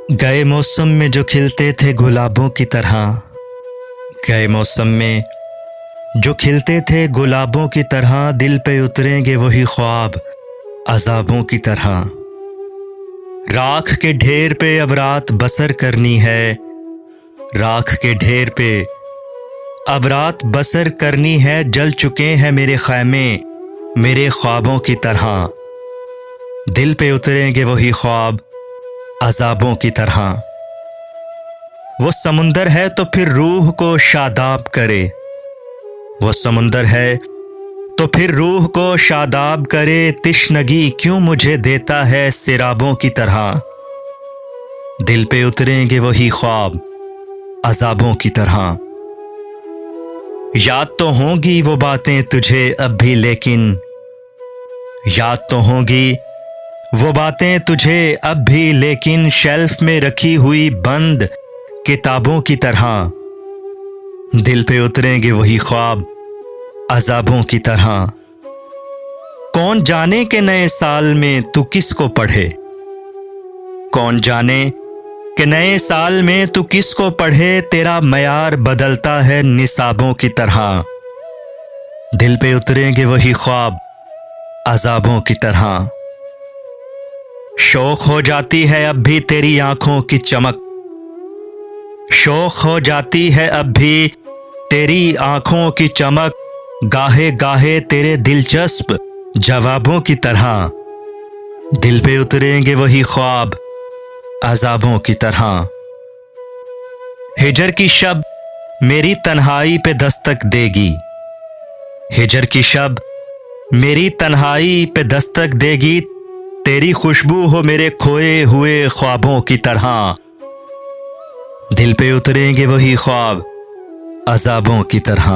गए मौसम में जो खिलते थे गुलाबों की तरह, गए मौसम में जो खिलते थे गुलाबों की तरह, दिल पे उतरेंगे वही ख्वाब अजाबों की तरह। राख के ढेर पे अब रात बसर करनी है, राख के ढेर पे अब रात बसर करनी है। जल चुके हैं मेरे खैमे मेरे ख्वाबों की तरह, दिल पे उतरेंगे वही ख्वाब अजाबों की तरह। वो समुंदर है तो फिर रूह को शादाब करे, वो समुंदर है तो फिर रूह को शादाब करे। तिश्नगी क्यों मुझे देता है सिराबों की तरह, दिल पे उतरेंगे वही ख्वाब अजाबों की तरह। याद तो होंगी वो बातें तुझे अब भी, लेकिन याद तो होंगी वो बातें तुझे अब भी, लेकिन शेल्फ में रखी हुई बंद किताबों की तरह, दिल पे उतरेंगे वही ख्वाब अजाबों की तरह। कौन जाने के नए साल में तू किसको पढ़े, कौन जाने कि नए साल में तू किसको पढ़े। तेरा मयार बदलता है निसाबों की तरह, दिल पे उतरेंगे वही ख्वाब अजाबों की तरह। शौक हो जाती है अब भी तेरी आंखों की चमक, शौक हो जाती है अब भी तेरी आंखों की चमक। गाहे गाहे तेरे दिलचस्प जवाबों की तरह, दिल पे उतरेंगे वही ख्वाब अजाबों की तरह। हिजर की शब मेरी तन्हाई पे दस्तक देगी, हिजर की शब मेरी तन्हाई पे दस्तक देगी। तेरी खुशबू हो मेरे खोए हुए ख्वाबों की तरह, दिल पे उतरेंगे वही ख्वाब अजाबों की तरह।